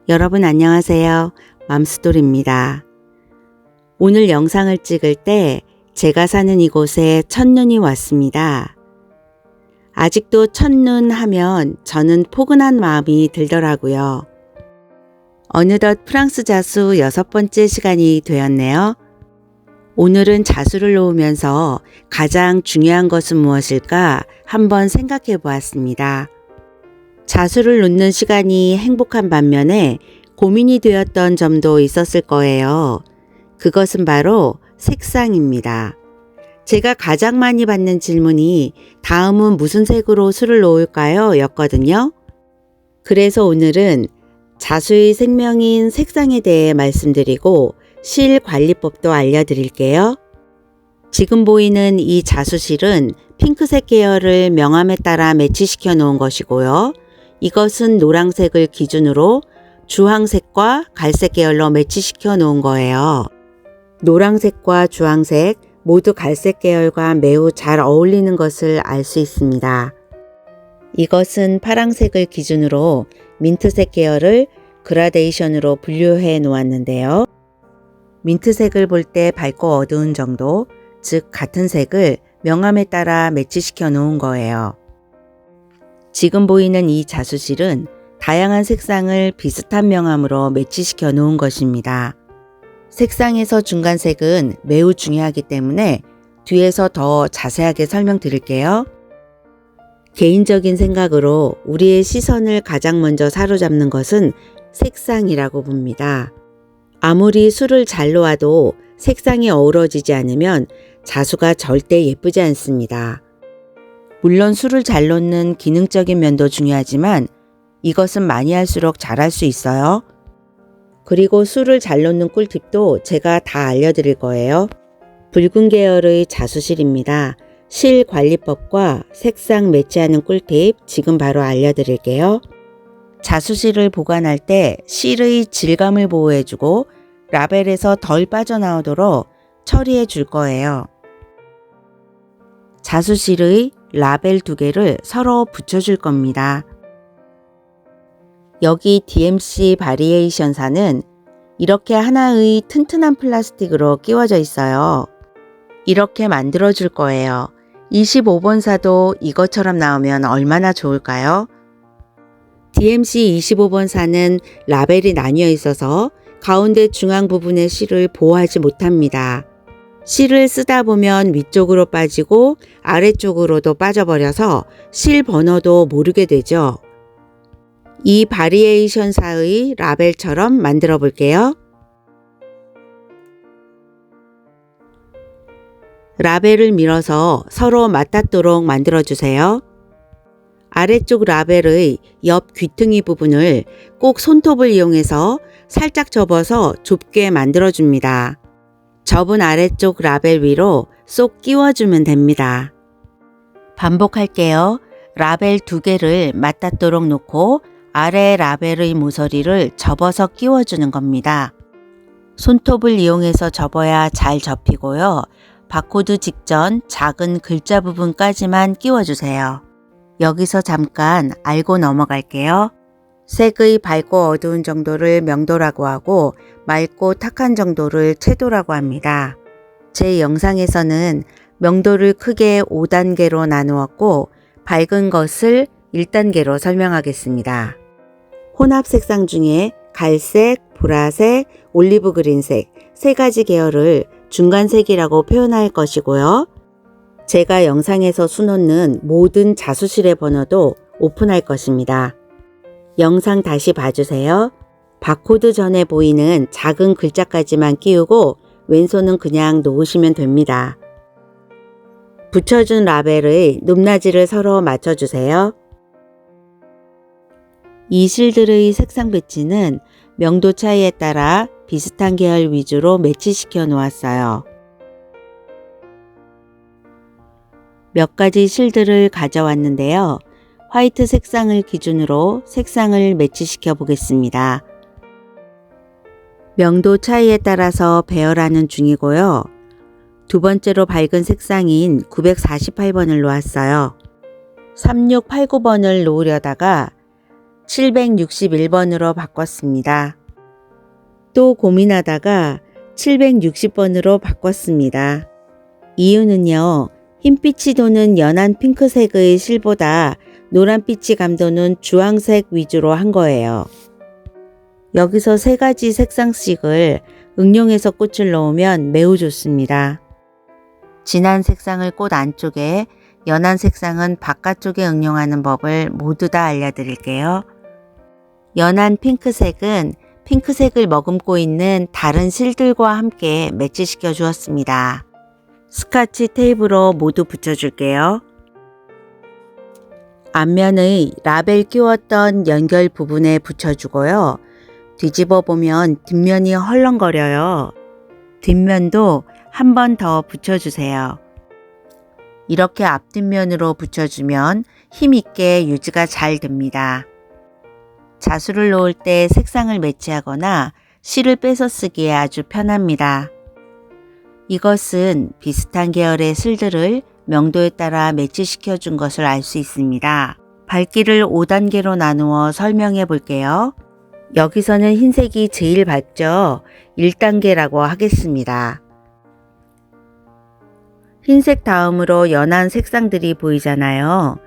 여러분 안녕하세요. 맘스토리입니다. 오늘 영상을 찍을 때 제가 사는 이곳에 첫눈이 왔습니다. 아직도 첫눈 하면 저는 포근한 마음이 들더라고요. 어느덧 프랑스 자수 6번째 시간이 되었네요. 오늘은 자수를 놓으면서 가장 중요한 것은 무엇일까 한번 생각해 보았습니다. 자수를 놓는 시간이 행복한 반면에 고민이 되었던 점도 있었을 거예요. 그것은 바로 색상입니다. 제가 가장 많이 받는 질문이 다음은 무슨 색으로 술을 놓을까요? 였거든요. 그래서 오늘은 자수의 생명인 색상에 대해 말씀드리고 실 관리법도 알려드릴게요. 지금 보이는 이 자수실은 핑크색 계열을 명암에 따라 매치시켜 놓은 것이고요. 이것은 노란색을 기준으로 주황색과 갈색 계열로 매치시켜 놓은 거예요. 노란색과 주황색 모두 갈색 계열과 매우 잘 어울리는 것을 알 수 있습니다. 이것은 파란색을 기준으로 민트색 계열을 그라데이션으로 분류해 놓았는데요. 민트색을 볼 때 밝고 어두운 정도, 즉 같은 색을 명암에 따라 매치시켜 놓은 거예요. 지금 보이는 이 자수실은 다양한 색상을 비슷한 명암으로 매치시켜 놓은 것입니다. 색상에서 중간색은 매우 중요하기 때문에 뒤에서 더 자세하게 설명드릴게요. 개인적인 생각으로 우리의 시선을 가장 먼저 사로잡는 것은 색상이라고 봅니다. 아무리 술을 잘 놓아도 색상이 어우러지지 않으면 자수가 절대 예쁘지 않습니다. 물론 술을 잘 놓는 기능적인 면도 중요하지만 이것은 많이 할수록 잘할 수 있어요. 그리고 술을 잘 놓는 꿀팁도 제가 다 알려드릴 거예요. 붉은 계열의 자수실입니다. 실 관리법과 색상 매치하는 꿀팁 지금 바로 알려드릴게요. 자수실을 보관할 때 실의 질감을 보호해주고 라벨에서 덜 빠져나오도록 처리해 줄 거예요. 자수실의 라벨 2개를 서로 붙여줄 겁니다. 여기 DMC 바리에이션사는 이렇게 하나의 튼튼한 플라스틱으로 끼워져 있어요. 이렇게 만들어 줄 거예요. 25번사도 이것처럼 나오면 얼마나 좋을까요? DMC 25번사는 라벨이 나뉘어 있어서 가운데 중앙 부분의 실을 보호하지 못합니다. 실을 쓰다 보면 위쪽으로 빠지고 아래쪽으로도 빠져버려서 실 번호도 모르게 되죠. 이 바리에이션사의 라벨처럼 만들어 볼게요. 라벨을 밀어서 서로 맞닿도록 만들어 주세요. 아래쪽 라벨의 옆 귀퉁이 부분을 꼭 손톱을 이용해서 살짝 접어서 좁게 만들어 줍니다. 접은 아래쪽 라벨 위로 쏙 끼워주면 됩니다. 반복할게요. 라벨 2개를 맞닿도록 놓고 아래 라벨의 모서리를 접어서 끼워주는 겁니다. 손톱을 이용해서 접어야 잘 접히고요. 바코드 직전 작은 글자 부분까지만 끼워주세요. 여기서 잠깐 알고 넘어갈게요. 색의 밝고 어두운 정도를 명도라고 하고 맑고 탁한 정도를 채도라고 합니다. 제 영상에서는 명도를 크게 5단계로 나누었고 밝은 것을 1단계로 설명하겠습니다. 혼합 색상 중에 갈색, 보라색, 올리브 그린색 3가지 계열을 중간색이라고 표현할 것이고요. 제가 영상에서 수놓는 모든 자수실의 번호도 오픈할 것입니다. 영상 다시 봐주세요. 바코드 전에 보이는 작은 글자까지만 끼우고 왼손은 그냥 놓으시면 됩니다. 붙여준 라벨의 높낮이를 서로 맞춰주세요. 이 실들의 색상 배치는 명도 차이에 따라 비슷한 계열 위주로 매치시켜 놓았어요. 몇 가지 실들을 가져왔는데요. 화이트 색상을 기준으로 색상을 매치시켜 보겠습니다. 명도 차이에 따라서 배열하는 중이고요. 두 번째로 밝은 색상인 948번을 놓았어요. 3689번을 놓으려다가 761번으로 바꿨습니다. 또 고민하다가 760번으로 바꿨습니다. 이유는요, 흰빛이 도는 연한 핑크색의 실보다 노란빛이 감도는 주황색 위주로 한 거예요. 여기서 3가지 색상씩을 응용해서 꽃을 넣으면 매우 좋습니다. 진한 색상을 꽃 안쪽에, 연한 색상은 바깥쪽에 응용하는 법을 모두 다 알려드릴게요. 연한 핑크색은 핑크색을 머금고 있는 다른 실들과 함께 매치시켜 주었습니다. 스카치 테이프로 모두 붙여줄게요. 앞면의 라벨 끼웠던 연결 부분에 붙여주고요. 뒤집어 보면 뒷면이 헐렁거려요. 뒷면도 한 번 더 붙여주세요. 이렇게 앞뒷면으로 붙여주면 힘있게 유지가 잘 됩니다. 자수를 놓을 때 색상을 매치하거나 실을 빼서 쓰기에 아주 편합니다. 이것은 비슷한 계열의 실들을 명도에 따라 매치시켜 준 것을 알 수 있습니다. 밝기를 5단계로 나누어 설명해 볼게요. 여기서는 흰색이 제일 밝죠? 1단계라고 하겠습니다. 흰색 다음으로 연한 색상들이 보이잖아요.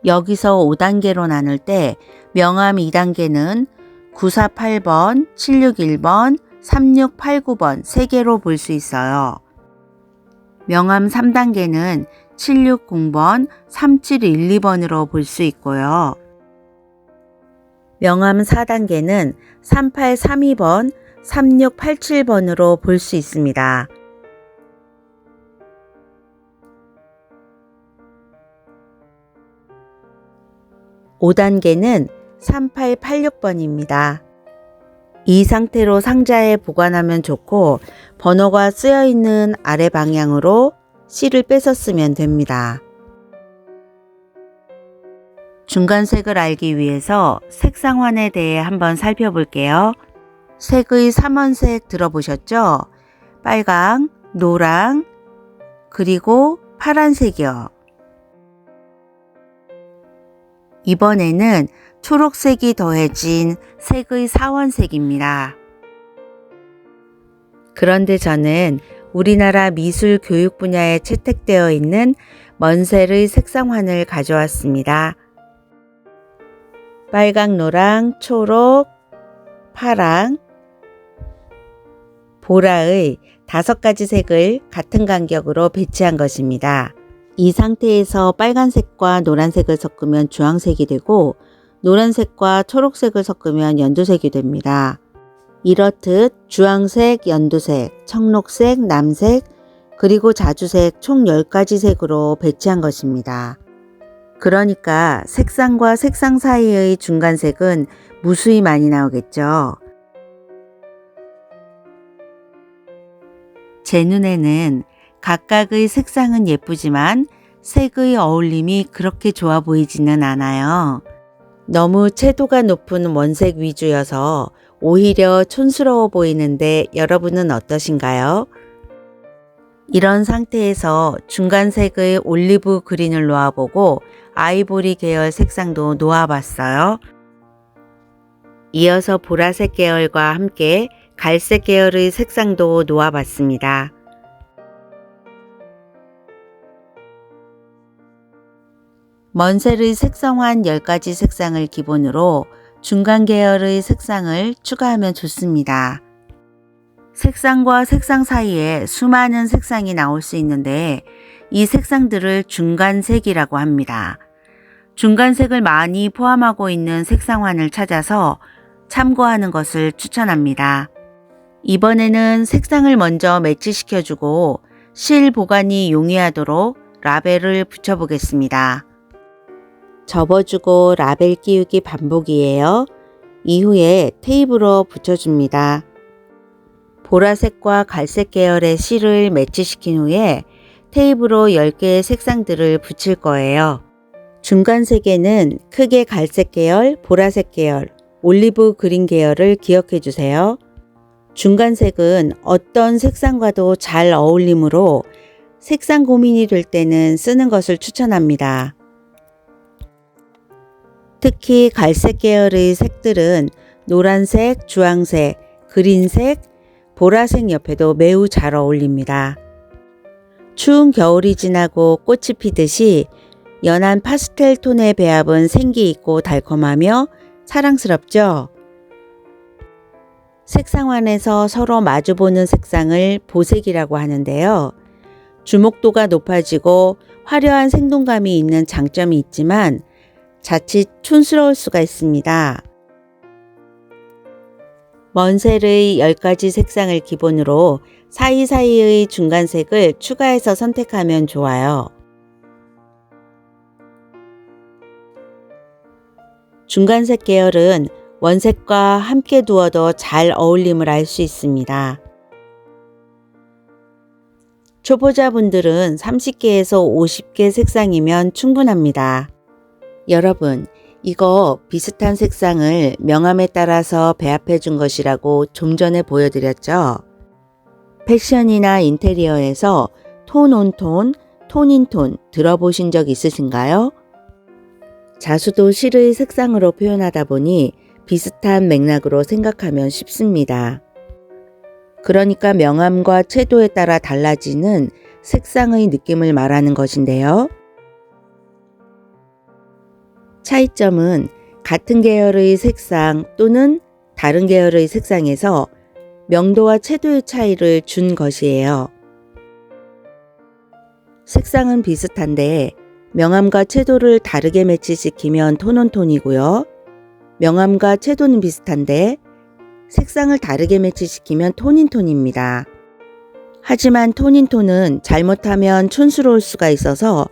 여기서 5단계로 나눌 때 명암 2단계는 948번, 761번, 3689번 3개로 볼 수 있어요. 명암 3단계는 760번, 3712번으로 볼 수 있고요. 명암 4단계는 3832번, 3687번으로 볼 수 있습니다. (5단계는) 3886번입니다. 이 상태로 상자에 보관하면 좋고 번호가 쓰여 있는 아래 방향으로 실을 빼서 쓰면 됩니다. 중간색을 알기 위해서 색상환에 대해 한번 살펴볼게요. 색의 3원색 들어보셨죠? 빨강, 노랑, 그리고 파란색이요. 이번에는 초록색이 더해진 색의 4원색입니다. 그런데 저는 우리나라 미술 교육 분야에 채택되어 있는 먼셀의 색상환을 가져왔습니다. 빨강, 노랑, 초록, 파랑, 보라의 5가지 색을 같은 간격으로 배치한 것입니다. 이 상태에서 빨간색과 노란색을 섞으면 주황색이 되고 노란색과 초록색을 섞으면 연두색이 됩니다. 이렇듯 주황색, 연두색, 청록색, 남색, 그리고 자주색 총 10가지 색으로 배치한 것입니다. 그러니까 색상과 색상 사이의 중간색은 무수히 많이 나오겠죠. 제 눈에는 각각의 색상은 예쁘지만 색의 어울림이 그렇게 좋아 보이지는 않아요. 너무 채도가 높은 원색 위주여서 오히려 촌스러워 보이는데 여러분은 어떠신가요? 이런 상태에서 중간색의 올리브 그린을 놓아보고 아이보리 계열 색상도 놓아봤어요. 이어서 보라색 계열과 함께 갈색 계열의 색상도 놓아봤습니다. 먼셀의 색상환 10가지 색상을 기본으로 중간 계열의 색상을 추가하면 좋습니다. 색상과 색상 사이에 수많은 색상이 나올 수 있는데 이 색상들을 중간색이라고 합니다. 중간색을 많이 포함하고 있는 색상환을 찾아서 참고하는 것을 추천합니다. 이번에는 색상을 먼저 매치시켜주고 실 보관이 용이하도록 라벨을 붙여보겠습니다. 접어주고 라벨 끼우기 반복이에요. 이후에 테이프로 붙여줍니다. 보라색과 갈색 계열의 실을 매치시킨 후에 테이프로 10개의 색상들을 붙일 거예요. 중간색에는 크게 갈색 계열, 보라색 계열, 올리브 그린 계열을 기억해 주세요. 중간색은 어떤 색상과도 잘 어울리므로 색상 고민이 될 때는 쓰는 것을 추천합니다. 특히 갈색 계열의 색들은 노란색, 주황색, 그린색, 보라색 옆에도 매우 잘 어울립니다. 추운 겨울이 지나고 꽃이 피듯이 연한 파스텔 톤의 배합은 생기 있고 달콤하며 사랑스럽죠? 색상환에서 서로 마주보는 색상을 보색이라고 하는데요. 주목도가 높아지고 화려한 생동감이 있는 장점이 있지만 자칫 촌스러울 수가 있습니다. 먼셀의 10가지 색상을 기본으로 사이사이의 중간색을 추가해서 선택하면 좋아요. 중간색 계열은 원색과 함께 두어도 잘 어울림을 알 수 있습니다. 초보자분들은 30개에서 50개 색상이면 충분합니다. 여러분, 이거 비슷한 색상을 명암에 따라서 배합해 준 것이라고 좀 전에 보여드렸죠? 패션이나 인테리어에서 톤온톤, 톤인톤 들어보신 적 있으신가요? 자수도 실의 색상으로 표현하다 보니 비슷한 맥락으로 생각하면 쉽습니다. 그러니까 명암과 채도에 따라 달라지는 색상의 느낌을 말하는 것인데요. 차이점은 같은 계열의 색상 또는 다른 계열의 색상에서 명도와 채도의 차이를 준 것이에요. 색상은 비슷한데 명암과 채도를 다르게 매치시키면 톤온톤이고요. 명암과 채도는 비슷한데 색상을 다르게 매치시키면 톤인톤입니다. 하지만 톤인톤은 잘못하면 촌스러울 수가 있어서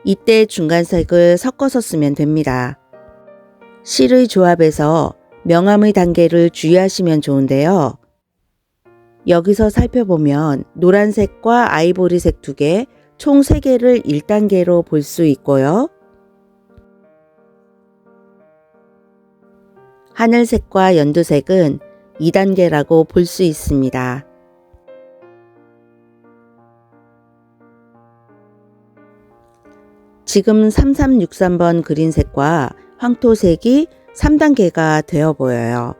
이때 중간색을 섞어서 쓰면 됩니다. 실의 조합에서 명암의 단계를 주의하시면 좋은데요. 여기서 살펴보면 노란색과 아이보리색 2개, 총 3개를 1단계로 볼 수 있고요. 하늘색과 연두색은 2단계라고 볼 수 있습니다. 지금 3363번 그린색과 황토색이 3단계가 되어 보여요.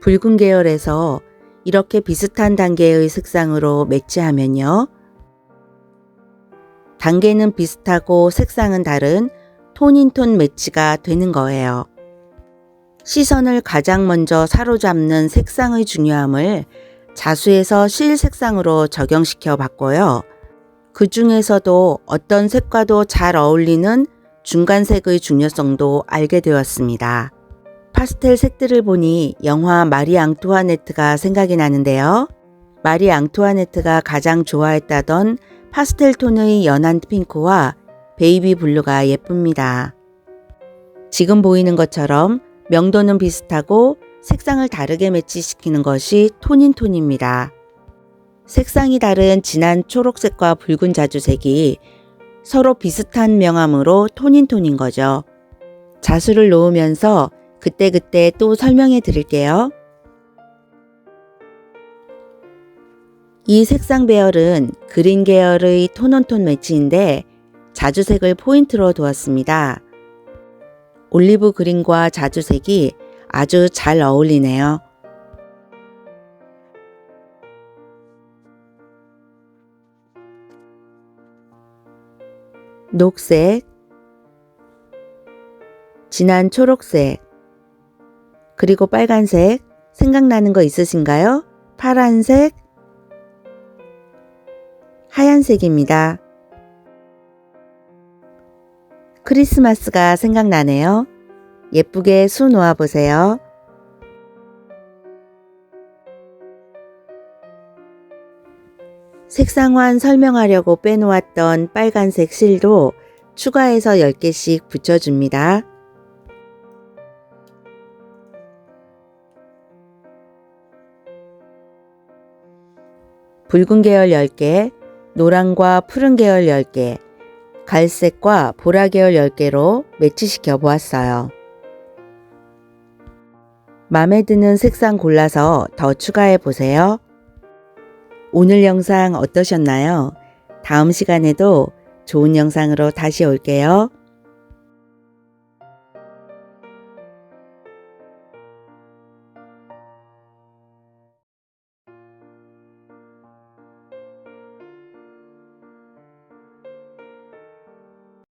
붉은 계열에서 이렇게 비슷한 단계의 색상으로 매치하면요. 단계는 비슷하고 색상은 다른 톤인톤 매치가 되는 거예요. 시선을 가장 먼저 사로잡는 색상의 중요함을 자수에서 실 색상으로 적용시켜 봤고요. 그 중에서도 어떤 색과도 잘 어울리는 중간색의 중요성도 알게 되었습니다. 파스텔 색들을 보니 영화 마리 앙투아네트가 생각이 나는데요. 마리 앙투아네트가 가장 좋아했다던 파스텔 톤의 연한 핑크와 베이비 블루가 예쁩니다. 지금 보이는 것처럼 명도는 비슷하고 색상을 다르게 매치시키는 것이 톤인톤입니다. 색상이 다른 진한 초록색과 붉은 자주색이 서로 비슷한 명암으로 톤인톤인 거죠. 자수를 놓으면서 그때그때 또 설명해 드릴게요. 이 색상 배열은 그린 계열의 톤온톤 매치인데 자주색을 포인트로 두었습니다. 올리브 그린과 자주색이 아주 잘 어울리네요. 녹색, 진한 초록색, 그리고 빨간색 생각나는 거 있으신가요? 파란색, 하얀색입니다. 크리스마스가 생각나네요. 예쁘게 수 놓아 보세요. 색상환 설명하려고 빼놓았던 빨간색 실도 추가해서 10개씩 붙여줍니다. 붉은 계열 10개, 노랑과 푸른 계열 10개, 갈색과 보라 계열 10개로 매치시켜 보았어요. 마음에 드는 색상 골라서 더 추가해 보세요. 오늘 영상 어떠셨나요? 다음 시간에도 좋은 영상으로 다시 올게요.